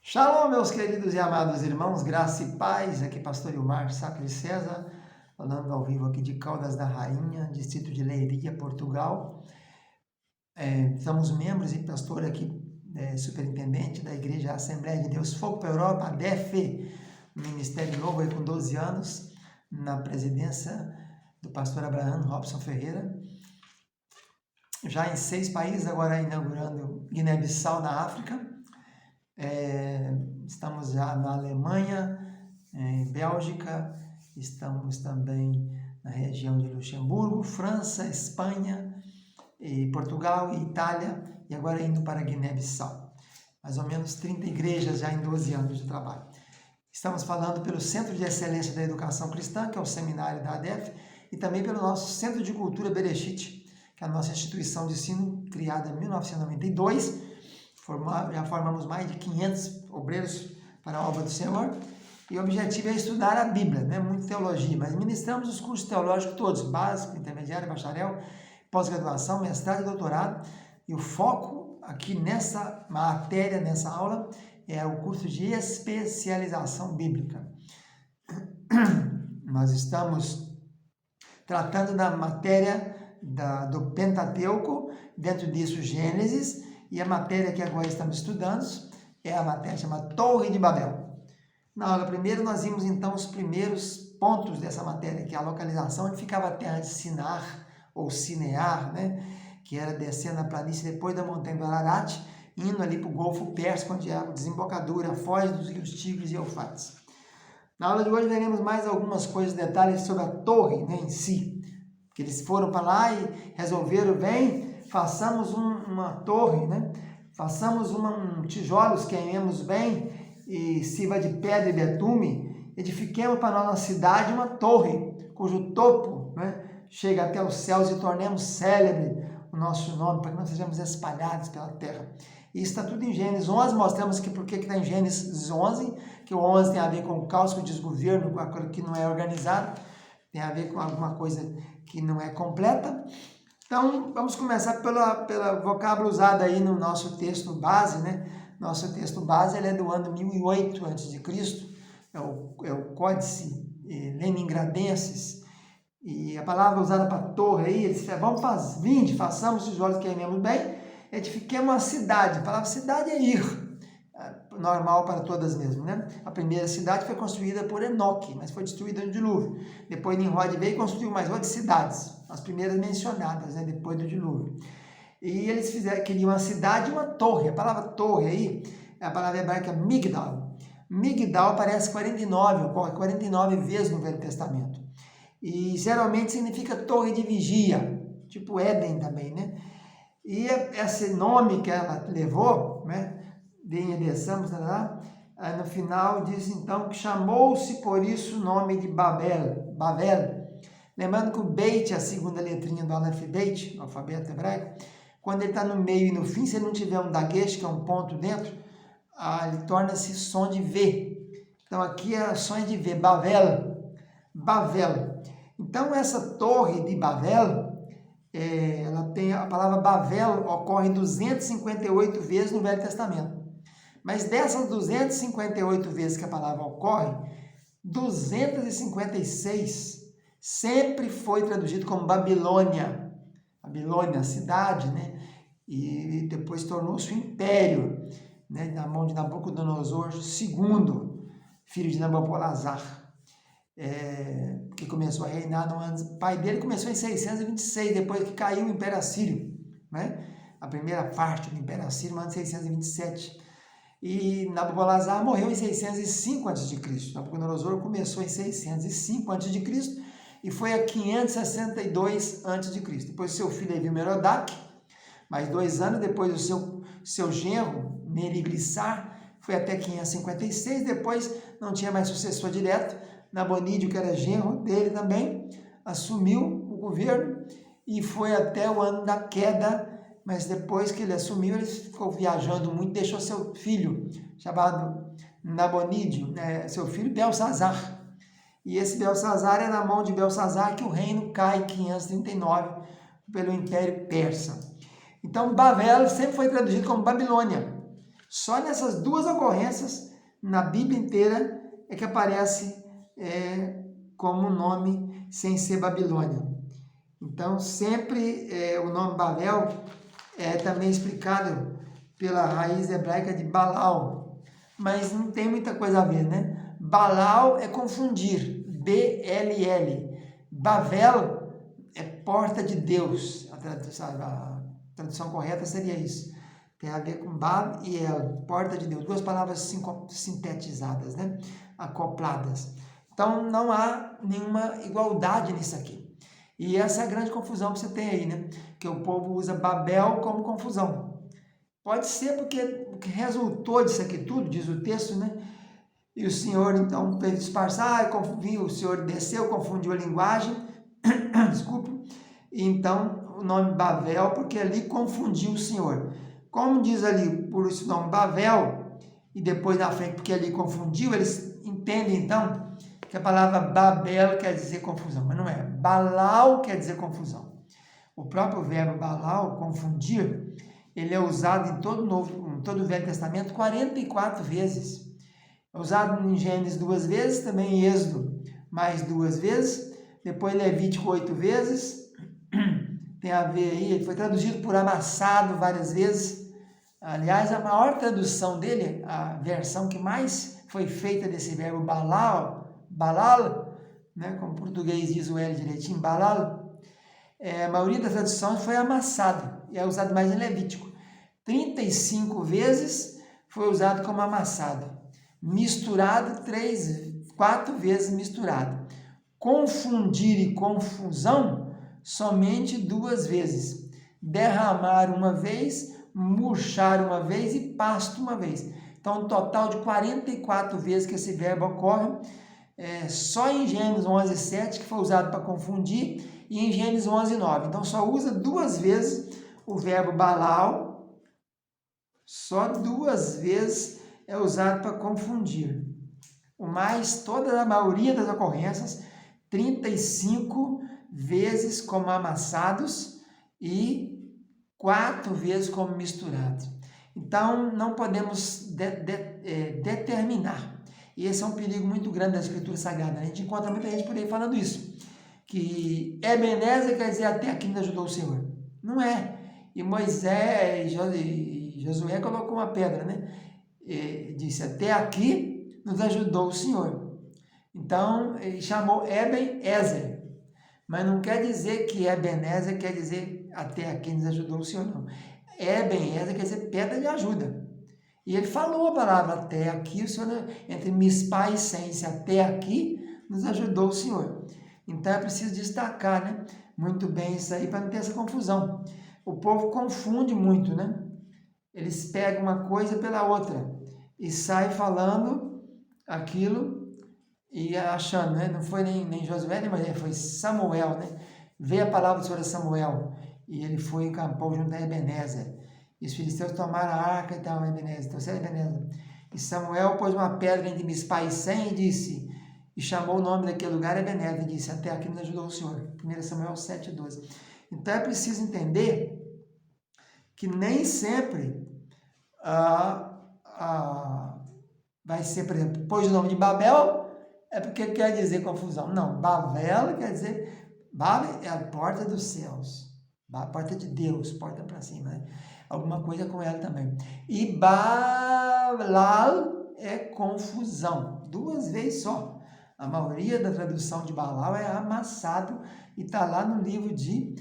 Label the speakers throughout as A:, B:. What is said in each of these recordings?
A: Shalom, meus queridos e amados irmãos, graça e paz. Aqui pastor Ilmar Sacre de César, falando ao vivo aqui de Caldas da Rainha, distrito de Leiria, Portugal. Somos membros e pastor aqui, superintendente da Igreja Assembleia de Deus Fogo para a Europa, ADEF, um ministério novo aí com 12 anos, na presidência do pastor Abraham Robson Ferreira. Já em 6 países, agora inaugurando Guiné-Bissau na África. Estamos já na Alemanha, em Bélgica, estamos também na região de Luxemburgo, França, Espanha, e Portugal e Itália, e agora indo para Guiné-Bissau. Mais ou menos 30 igrejas já em 12 anos de trabalho. Estamos falando pelo Centro de Excelência da Educação Cristã, que é o seminário da ADEF, e também pelo nosso Centro de Cultura Bereshit, que é a nossa instituição de ensino criada em 1992. Já formamos mais de 500 obreiros para a obra do Senhor, e o objetivo é estudar a Bíblia, não é muito teologia, mas ministramos os cursos teológicos todos, básico, intermediário, bacharel, pós-graduação, mestrado e doutorado, e o foco aqui nessa matéria, nessa aula, é o curso de especialização bíblica. Nós estamos tratando da matéria do Pentateuco, dentro disso Gênesis, e a matéria que agora estamos estudando é a matéria chamada Torre de Babel. Na aula primeira, nós vimos então os primeiros pontos dessa matéria, que é a localização onde ficava a terra de Sinar, ou Sinear, né? Que era descendo a planície depois da montanha do Ararat, indo ali para o Golfo Pérsico, onde é a desembocadura, a foz dos rios Tigres e Eufrates. Na aula de hoje veremos mais algumas coisas, detalhes sobre a torre, né, em si. Que eles foram para lá e resolveram, façamos uma torre, né? Façamos tijolos, queimemos bem e sirva de pedra e betume, edifiquemos para a nossa cidade uma torre, cujo topo, né, chega até os céus e tornemos célebre o nosso nome, para que nós sejamos espalhados pela terra. E isso está tudo em Gênesis 11, mostramos que por que está em Gênesis 11, que o 11 tem a ver com o caos, com o desgoverno, com aquilo que não é organizado, tem a ver com alguma coisa que não é completa. Então, vamos começar pela vocábulo usado aí no nosso texto base, né? Nosso texto base ele é do ano 1008 a.C., é o Códice Leningradenses, e a palavra usada para torre aí, eles falam, façamos tijolos que queimemos bem, edifiquemos uma cidade. A palavra cidade é ir, normal para todas mesmo, né? A primeira cidade foi construída por Enoque, mas foi destruída no dilúvio. Depois Nimrod veio e construiu mais outras cidades, as primeiras mencionadas, né, depois do dilúvio. E eles queriam uma cidade e uma torre. A palavra torre aí é a palavra hebraica Migdal. Migdal aparece 49 vezes no Velho Testamento. E geralmente significa torre de vigia, tipo Éden também, né? E esse nome que ela levou, né? No final diz então que chamou-se por isso o nome de Babel. Lembrando que o Beit, a segunda letrinha do Aleph-Bet, alfabeto hebraico, quando ele está no meio e no fim, se ele não tiver um daguesh, que é um ponto dentro, ele torna-se som de V. Então aqui é som de V, Bavel. Então essa torre de Babel, ela tem a palavra Bavel, ocorre 258 vezes no Velho Testamento. Mas dessas 258 vezes que a palavra ocorre, 256 sempre foi traduzido como Babilônia. Babilônia, a cidade, né? E depois tornou-se um império, né? Na mão de Nabucodonosor II, filho de Nabopolassar, que começou a reinar no ano... O pai dele começou em 626, depois que caiu o Império Assírio, né? A primeira parte do Império Assírio, no ano 627. E Nabopolassar morreu em 605 a.C. Nabucodonosor começou em 605 a.C. e foi a 562 a.C. Depois seu filho Evil-Merodach, mais 2 anos depois do seu genro Neriglissar, foi até 556, depois não tinha mais sucessor direto. Nabonídeo, que era genro dele também, assumiu o governo e foi até o ano da queda. Mas depois que ele assumiu, ele ficou viajando muito, deixou seu filho, chamado Nabonídeo, seu filho Belsazar. E esse Belsazar é na mão de Belsazar que o reino cai em 539 pelo Império Persa. Então, Babel sempre foi traduzido como Babilônia. Só nessas duas ocorrências, na Bíblia inteira, é que aparece como nome sem ser Babilônia. Então, sempre o nome Babel é também explicado pela raiz hebraica de Balal, mas não tem muita coisa a ver, né? Balal é confundir, B-L-L. Bavel é porta de Deus, a tradução correta seria isso. Tem a ver com Bab e El, porta de Deus, duas palavras sintetizadas, né? Acopladas. Então, não há nenhuma igualdade nisso aqui. E essa é a grande confusão que você tem aí, né? Que o povo usa Babel como confusão. Pode ser porque o que resultou disso aqui tudo, diz o texto, né? E o Senhor, então, fez disfarçar, o Senhor desceu, confundiu a linguagem, desculpe, e então o nome Babel, porque ali confundiu o Senhor. Como diz ali, por esse nome Babel, e depois na frente, porque ali confundiu, eles entendem, então, que a palavra Babel quer dizer confusão, mas não é. Balal quer dizer confusão. O próprio verbo Balal, confundir, ele é usado em todo o Velho Testamento 44 vezes. É usado em Gênesis 2 vezes, também em Êxodo mais 2 vezes, depois Levítico 8 vezes, tem a ver aí, ele foi traduzido por amassado várias vezes. Aliás, a maior tradução dele, a versão que mais foi feita desse verbo balal, né, como o português diz o L direitinho, balal, a maioria das traduções foi amassado, e é usado mais em Levítico. 35 vezes foi usado como amassado. Misturado, 4 vezes misturado. Confundir e confusão, somente 2 vezes. Derramar uma vez, murchar uma vez e pasto uma vez. Então, um total de 44 vezes que esse verbo ocorre, só em Gênesis 11:7 que foi usado para confundir, e em Gênesis 11:9. Então, só usa 2 vezes o verbo balal, só 2 vezes é usado para confundir. O mais, toda a maioria das ocorrências, 35 vezes como amassados e 4 vezes como misturados. Então, não podemos determinar. E esse é um perigo muito grande da Escritura Sagrada. A gente encontra muita gente por aí falando isso. Que Ebenezer quer dizer até aqui nos ajudou o Senhor. Não é. E Moisés e Josué colocou uma pedra, né? E disse, até aqui nos ajudou o Senhor. Então, ele chamou Ebenezer. Mas não quer dizer que Ebenezer quer dizer até aqui nos ajudou o Senhor, não. Ebenezer quer dizer pedra de ajuda. E ele falou a palavra até aqui, o Senhor, entre Mispá e Sense, até aqui nos ajudou o Senhor. Então é preciso destacar, né? Muito bem isso aí para não ter essa confusão. O povo confunde muito, né? Eles pegam uma coisa pela outra e saem falando aquilo e achando, né? Não foi nem Josué, nem Moisés, foi Samuel, né? Veio a palavra sobre Samuel e ele foi e encampou junto a Ebenezer. E os filisteus tomaram a arca e tal, Ebenezer, trouxeram Ebenezer. E Samuel pôs uma pedra entre Mispá e Sem e disse, e chamou o nome daquele lugar Ebenezer, e disse, até aqui nos ajudou o Senhor. 1 Samuel 7:12. Então é preciso entender que nem sempre vai ser, por exemplo, pôs o nome de Babel, é porque quer dizer confusão. Não, Babel quer dizer, Babel é a porta dos céus, a porta de Deus, porta para cima, né? Alguma coisa com ela também. E Balal é confusão, 2 vezes só. A maioria da tradução de Balal é amassado e está lá no livro de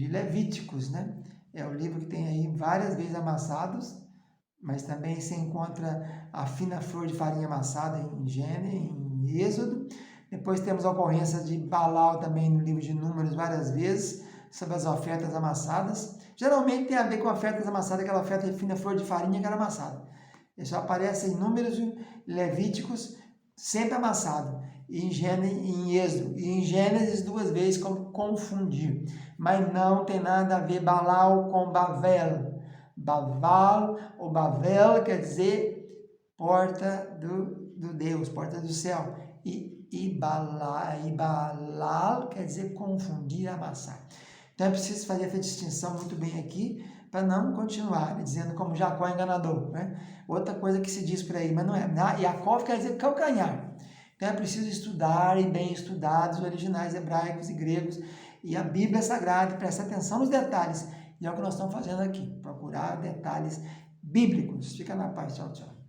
A: Levíticos, né? É o livro que tem aí várias vezes amassados, mas também se encontra a fina flor de farinha amassada em Gênesis, em Êxodo. Depois temos a ocorrência de Balal também no livro de Números várias vezes, sobre as ofertas amassadas. Geralmente tem a ver com ofertas amassadas, aquela oferta de fina flor de farinha que era amassada. Ele só aparece em Números Levíticos, sempre amassado. E em Gênesis, em Êxodo. E em Gênesis 2 vezes, como confundir. Mas não tem nada a ver Balal com Bavel. Baval ou Bavel quer dizer porta do Deus, porta do céu. E Balal quer dizer confundir, amassar. Então é preciso fazer essa distinção muito bem aqui, para não continuar dizendo como Jacó é enganador, né? Outra coisa que se diz por aí, mas não é. Yaakov quer dizer calcanhar. Então é preciso estudar e bem estudados os originais hebraicos e gregos e a Bíblia Sagrada, prestar atenção nos detalhes. E é o que nós estamos fazendo aqui, procurar detalhes bíblicos. Fica na paz, tchau, tchau.